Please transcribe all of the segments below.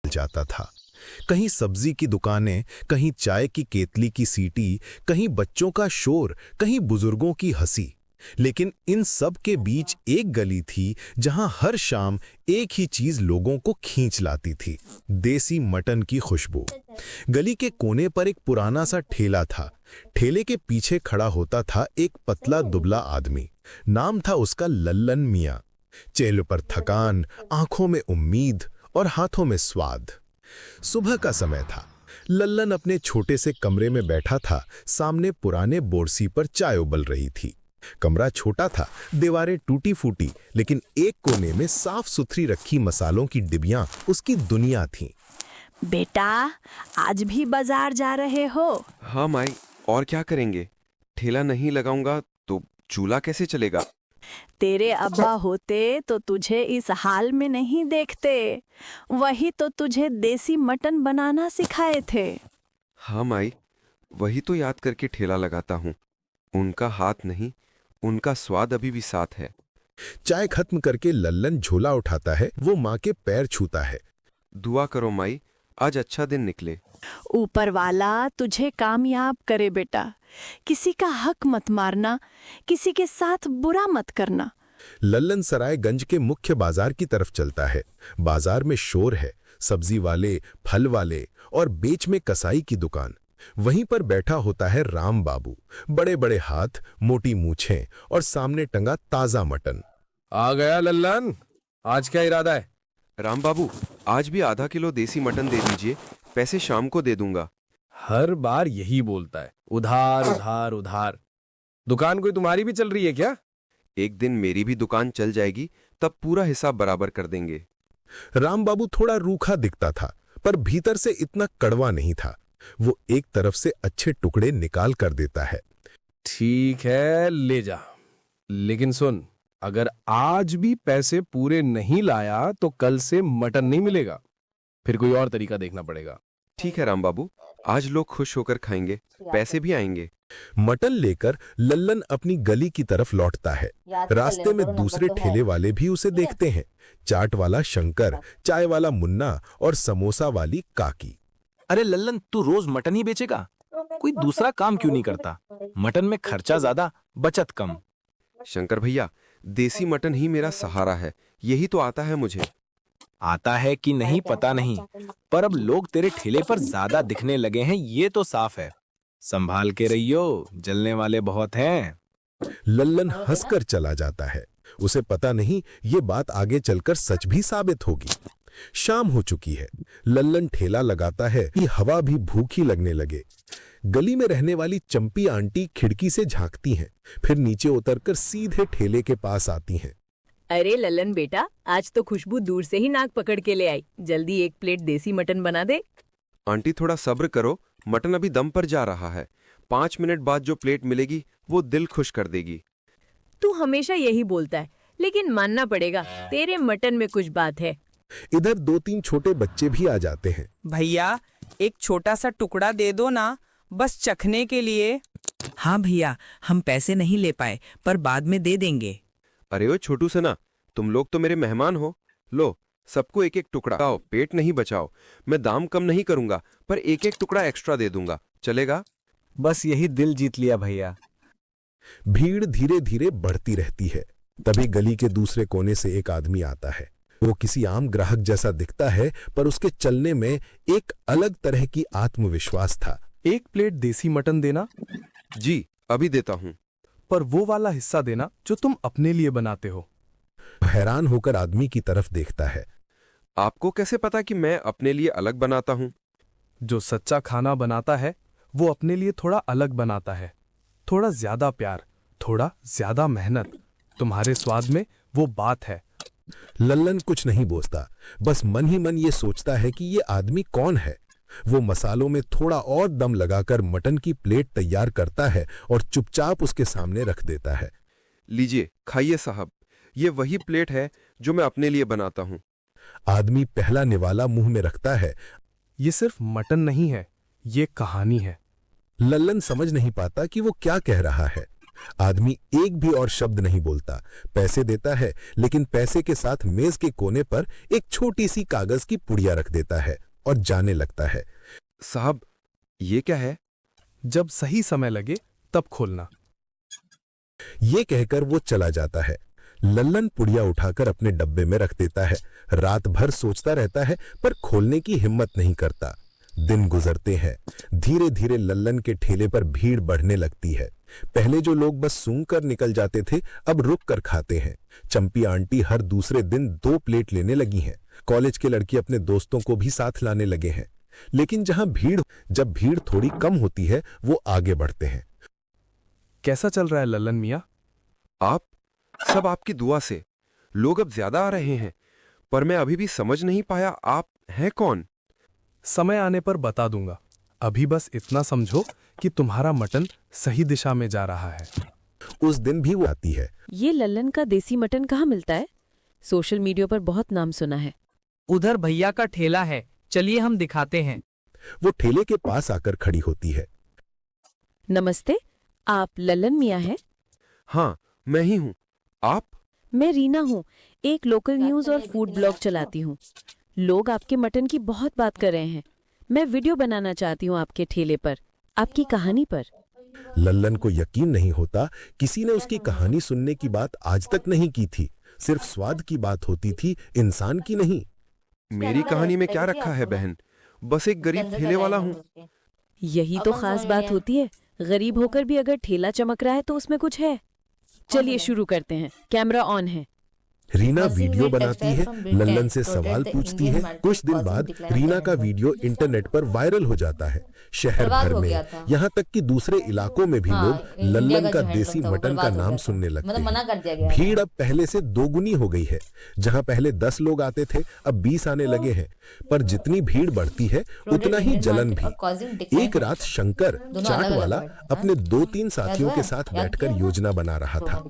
जाता था। कहीं सब्जी की दुकानें, कहीं चाय की केतली की सीटी, कहीं बच्चों का शोर, कहीं बुजुर्गों की हंसी। लेकिन इन सब के बीच एक गली थी जहां हर शाम एक ही चीज लोगों को खींच लाती थी, देसी मटन की खुशबू। गली के कोने पर एक पुराना सा ठेला था। ठेले के पीछे खड़ा होता था एक पतला दुबला आदमी। नाम था उसका लल्लन मियाँ। चेहरे पर थकान, आंखों में उम्मीद और हाथों में स्वाद। सुबह का समय था। लल्लन अपने छोटे से कमरे में बैठा था। सामने पुराने बोरसी पर चाय उबल रही थी। कमरा छोटा था, दीवारें टूटी फूटी, लेकिन एक कोने में साफ सुथरी रखी मसालों की डिबियां उसकी दुनिया थीं। बेटा, आज भी बाजार जा रहे हो? हाँ माई, और क्या करेंगे? ठेला नहीं लगाऊंगा तो चूल्हा कैसे चलेगा? तेरे अब्बा होते तो तुझे इस हाल में नहीं देखते। वही तो तुझे देसी मटन बनाना सिखाए थे। हाँ माई, वही तो याद करके ठेला लगाता हूँ। उनका हाथ नहीं, उनका स्वाद अभी भी साथ है। चाय खत्म करके लल्लन झोला उठाता है, वो माँ के पैर छूता है। दुआ करो माई, आज अच्छा दिन निकले। ऊपर वाला तुझे कामयाब करे बेटा। किसी का हक मत मारना, किसी के साथ बुरा मत करना। लल्लन सरायगंज के मुख्य बाजार की तरफ चलता है। बाजार में शोर है, सब्जी वाले, फल वाले और बीच में कसाई की दुकान। वहीं पर बैठा होता है राम बाबू, बड़े बड़े हाथ, मोटी मूछें और सामने टंगा ताजा मटन। आ गया लल्लन, आज क्या इरादा है? राम बाबू, आज भी आधा किलो देसी मटन दे दीजिए, पैसे शाम को दे दूंगा। हर बार यही बोलता है, उधार उधार उधार। दुकान कोई तुम्हारी भी चल रही है क्या? एक दिन मेरी भी दुकान चल जाएगी, तब पूरा हिसाब बराबर कर देंगे। राम बाबू थोड़ा रूखा दिखता था, पर भीतर से इतना कड़वा नहीं था। वो एक तरफ से अच्छे टुकड़े निकाल कर देता है। ठीक है, ले जा। लेकिन सुन, अगर आज भी पैसे पूरे नहीं लाया तो कल से मटन नहीं मिलेगा। फिर कोई और तरीका देखना पड़ेगा। ठीक है राम बाबू, आज लोग खुश होकर खाएंगे, पैसे भी आएंगे। मटन लेकर लल्लन अपनी गली की तरफ लौटता है। रास्ते में दूसरे ठेले वाले भी उसे देखते हैं। चाट वाला शंकर, चाय वाला मुन्ना और समोसा वाली काकी। अरे लल्लन, तू रोज मटन ही बेचेगा? कोई दूसरा काम क्यों नहीं करता? मटन में खर्चा ज्यादा, बचत कम। शंकर भैया, देसी मटन ही मेरा सहारा है, यही तो आता है मुझे। आता है कि नहीं पता नहीं, पर अब लोग तेरे ठेले पर ज्यादा दिखने लगे हैं, ये तो साफ है। संभाल के रहियो, जलने वाले बहुत हैं। लल्लन हंसकर चला जाता है। उसे पता नहीं ये बात आगे चलकर सच भी साबित होगी। शाम हो चुकी है। लल्लन ठेला लगाता है कि हवा भी भूखी लगने लगे। गली में रहने वाली चंपी आंटी खिड़की से झांकती हैं, फिर नीचे उतरकर सीधे ठेले के पास आती हैं। अरे लल्लन बेटा, आज तो खुशबू दूर से ही नाक पकड़ के ले आई। जल्दी एक प्लेट देसी मटन बना दे। आंटी थोड़ा सब्र करो, मटन अभी दम पर जा रहा है। 5 मिनट बाद जो प्लेट मिलेगी वो दिल खुश कर देगी। तू हमेशा यही बोलता है, लेकिन मानना पड़ेगा, तेरे मटन में कुछ बात है। इधर 2-3 छोटे बच्चे भी आ जाते हैं। भैया, एक छोटा सा टुकड़ा दे दो ना, बस चखने के लिए। हाँ भैया, हम पैसे नहीं ले पाए, पर बाद में दे देंगे। अरे ओ छोटू सना, तुम लोग तो मेरे मेहमान हो। लो, सबको एक एक टुकड़ा खाओ, पेट नहीं बचाओ। मैं दाम कम नहीं करूंगा, पर एक एक टुकड़ा एक्स्ट्रा दे दूंगा, चलेगा? बस यही दिल जीत लिया भैया। भीड़ धीरे धीरे बढ़ती रहती है। तभी गली के दूसरे कोने से एक आदमी आता है। वो किसी आम ग्राहक जैसा दिखता है, पर उसके चलने में एक अलग तरह की आत्मविश्वास था। एक प्लेट देसी मटन देना, जी, अभी देता हूँ। पर वो वाला हिस्सा देना जो तुम अपने लिए बनाते हो। हैरान होकर आदमी की तरफ देखता है। आपको कैसे पता कि मैं अपने लिए अलग बनाता हूँ? जो सच्चा खाना बनाता है वो अपने लिए थोड़ा अलग बनाता है। थोड़ा ज्यादा प्यार, थोड़ा ज्यादा मेहनत। तुम्हारे स्वाद में वो बात है। लल्लन कुछ नहीं बोलता, बस मन ही मन ये सोचता है कि ये आदमी कौन है। वो मसालों में थोड़ा और दम लगाकर मटन की प्लेट तैयार करता है और चुपचाप उसके सामने रख देता है। लीजिए, खाइए साहब, ये वही प्लेट है जो मैं अपने लिए बनाता हूँ। आदमी पहला निवाला मुंह में रखता है। ये सिर्फ मटन नहीं है, ये कहानी है। लल्लन समझ नहीं पाता कि वो क्या कह रहा है। आदमी एक भी और शब्द नहीं बोलता, पैसे देता है, लेकिन पैसे के साथ मेज के कोने पर एक छोटी सी कागज की पुड़िया रख देता है और जाने लगता है। साहब, ये क्या है? जब सही समय लगे तब खोलना। ये कहकर वो चला जाता है। लल्लन पुड़िया उठाकर अपने डब्बे में रख देता है। रात भर सोचता रहता है पर खोलने की हिम्मत नहीं करता। दिन गुजरते हैं। धीरे धीरे लल्लन के ठेले पर भीड़ बढ़ने लगती है। पहले जो लोग बस सूंघ कर निकल जाते थे, अब रुक कर खाते हैं। चंपी आंटी हर दूसरे दिन 2 प्लेट लेने लगी हैं। कॉलेज के लड़के अपने दोस्तों को भी साथ लाने लगे हैं। लेकिन जब भीड़ थोड़ी कम होती है, वो आगे बढ़ते हैं। कैसा चल रहा है लल्लन मियाँ? आप सब आपकी दुआ से। लोग अब ज्यादा आ रहे हैं, पर मैं अभी भी समझ नहीं पाया आप हैं कौन? समय आने पर बता दूंगा। अभी बस इतना समझो कि तुम्हारा मटन सही दिशा में जा रहा है। उस दिन भी वो आती है। ये लल्लन का देसी मटन कहाँ मिलता है? सोशल मीडिया पर बहुत नाम सुना है। उधर भैया का ठेला है, चलिए हम दिखाते हैं। वो ठेले के पास आकर खड़ी होती है। नमस्ते, आप लल्लन मियाँ हैं? हाँ, मैं ही हूँ। आप? मैं रीना हूँ, एक लोकल न्यूज़ और फूड ब्लॉग चलाती हूँ। लोग आपके मटन की बहुत बात कर रहे हैं। मैं वीडियो बनाना चाहती हूँ आपके ठेले पर, आपकी कहानी पर। लल्लन को यकीन नहीं होता, किसी ने उसकी कहानी सुनने की बात आज तक नहीं की थी। सिर्फ स्वाद की बात होती थी, इंसान की नहीं। मेरी कहानी में क्या रखा है बहन? बस एक गरीब ठेले वाला हूँ। यही तो खास बात होती है। गरीब होकर भी अगर ठेला चमक रहा है तो उसमें कुछ है। चलिए शुरू करते हैं, कैमरा ऑन है। रीना वीडियो बनाती है, लल्लन से सवाल पूछती है। कुछ दिन बाद रीना का वीडियो इंटरनेट पर वायरल हो जाता है। शहर भर में, यहाँ तक कि दूसरे इलाकों में भी लोग लल्लन का देसी मटन का नाम सुनने लगते हैं। भीड़ अब पहले से 2 गुनी हो गई है। जहाँ पहले 10 लोग आते थे, अब 20 आने लगे हैं। पर जितनी भीड़ बढ़ती है, उतना ही जलन भी। एक रात शंकर, चाट वाला, अपने 2-3 साथियों के साथ बैठकर योजना बना रहा था।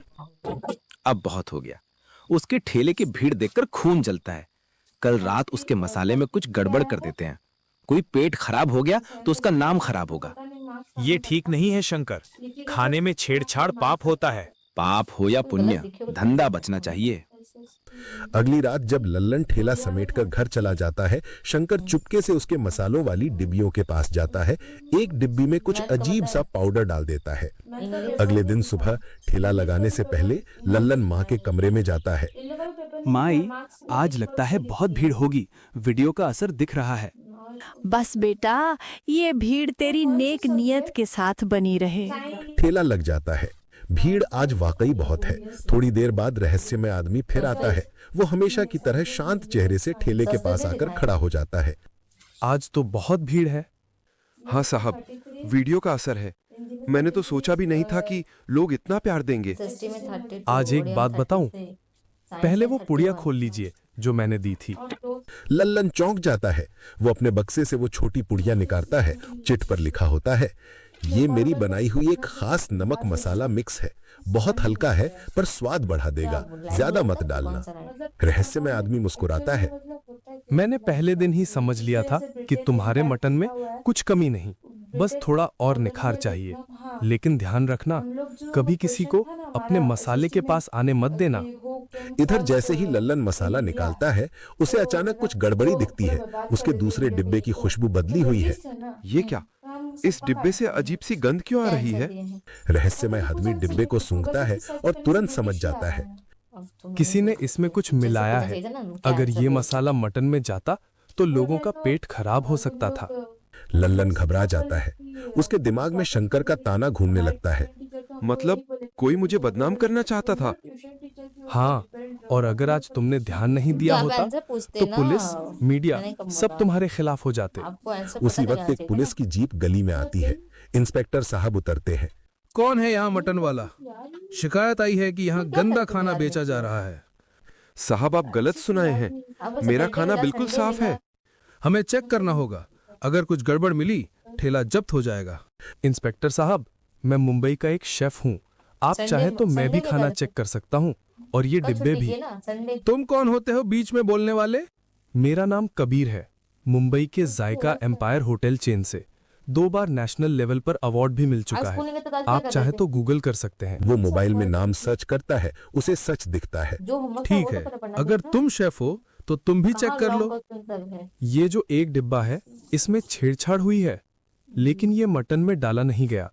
अब बहुत हो गया। उसके ठेले की भीड़ देखकर खून जलता है। कल रात उसके मसाले में कुछ गड़बड़ कर देते हैं। कोई पेट खराब हो गया तो उसका नाम खराब होगा। ये ठीक नहीं है शंकर, खाने में छेड़छाड़ पाप होता है। पाप हो या पुण्य, धंधा बचना चाहिए। अगली रात जब लल्लन ठेला समेटकर घर चला जाता है, शंकर चुपके से उसके मसालों वाली डिब्बियों के पास जाता है। एक डिब्बी में कुछ अजीब सा पाउडर डाल देता है। अगले दिन सुबह ठेला लगाने से पहले लल्लन माँ के कमरे में जाता है। माई, आज लगता है बहुत भीड़ होगी। वीडियो का असर दिख रहा है। बस बेटा, ये भीड़ तेरी नेक नियत के साथ बनी रहे। ठेला लग जाता है। भीड़ आज वाकई बहुत है। थोड़ी देर बाद रहस्यमय आदमी फिर आता है। वो हमेशा की तरह शांत चेहरे से ठेले के पास आकर खड़ा हो जाता है। आज तो बहुत भीड़ है। हाँ साहब, वीडियो का असर है। मैंने तो सोचा भी नहीं था कि लोग इतना प्यार देंगे। आज एक बात बताऊं, पहले वो पुड़िया खोल लीजिए जो मैंने दी थी। लल्लन चौंक जाता है। वो अपने बक्से से वो छोटी पुड़िया निकालता है। चिट पर लिखा होता है, ये मेरी बनाई हुई एक खास नमक मसाला मिक्स है। बहुत हल्का है पर स्वाद बढ़ा देगा, ज्यादा मत डालना। रहस्यमय आदमी मुस्कुराता है। मैंने पहले दिन ही समझ लिया था कि तुम्हारे मटन में कुछ कमी नहीं, बस थोड़ा और निखार चाहिए। लेकिन ध्यान रखना, कभी किसी को अपने मसाले के पास आने मत देना। इधर जैसे ही लल्लन मसाला निकालता है, उसे अचानक कुछ गड़बड़ी दिखती है। उसके दूसरे डिब्बे की खुशबू बदली हुई है। ये क्या? इस डिब्बे से अजीब सी गंध क्यों आ रही है? रहस्यमय आदमी डिब्बे को सूंघता है और तुरंत समझ जाता है, किसी ने इसमें कुछ मिलाया है। अगर ये मसाला मटन में जाता तो लोगों का पेट खराब हो सकता था। लल्लन घबरा जाता है। उसके दिमाग में शंकर का ताना घूमने लगता है। मतलब कोई मुझे बदनाम करना चाहता था। हाँ, और अगर आज तुमने ध्यान नहीं दिया होता तो पुलिस, मीडिया सब तुम्हारे खिलाफ हो जाते। उसी वक्त एक पुलिस की जीप गली में आती है। इंस्पेक्टर साहब उतरते हैं। कौन है यहाँ मटन वाला? शिकायत आई है कि यहाँ गंदा खाना बेचा जा रहा है। साहब, आप गलत सुनाए हैं। मेरा खाना बिल्कुल साफ है। हमें चेक करना होगा। अगर कुछ गड़बड़ मिली, ठेला जब्त हो जाएगा। इंस्पेक्टर साहब, मैं मुंबई का एक शेफ हूँ। आप चाहे तो मैं भी खाना चेक कर सकता हूँ, और ये डिब्बे भी। तुम कौन होते हो बीच में बोलने वाले? मेरा नाम कबीर है, मुंबई के जायका एम्पायर होटल चेन से। 2 बार नेशनल लेवल पर अवार्ड भी मिल चुका है। आप चाहे तो गूगल कर सकते हैं। वो मोबाइल में नाम सर्च करता है, उसे सच दिखता है। ठीक है, अगर तुम शेफ हो तो तुम भी चेक कर लो। ये जो एक डिब्बा है इसमें छेड़छाड़ हुई है, लेकिन ये मटन में डाला नहीं गया।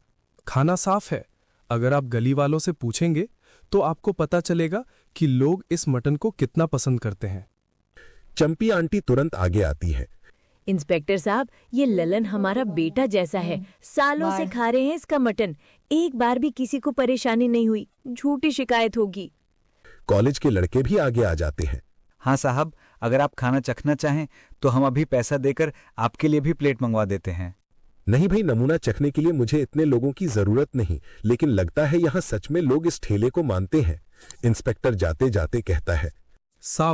खाना साफ है। अगर आप गली वालों से पूछेंगे तो आपको पता चलेगा कि लोग इस मटन को कितना पसंद करते हैं। चंपी आंटी तुरंत आगे आती है। इंस्पेक्टर साहब, ये ललन हमारा बेटा जैसा है। सालों से खा रहे हैं इसका मटन, एक बार भी किसी को परेशानी नहीं हुई। झूठी शिकायत होगी। कॉलेज के लड़के भी आगे आ जाते हैं। हाँ साहब, अगर आप खाना चखना चाहें तो हम अभी पैसा देकर आपके लिए भी प्लेट मंगवा देते हैं। नहीं भाई, नमूना चखने के लिए मुझे इतने लोगों की जरूरत नहीं, लेकिन लगता है यहाँ सच में लोग इस ठेले को मानते हैं। इंस्पेक्टर जाते जाते कहता है, साफ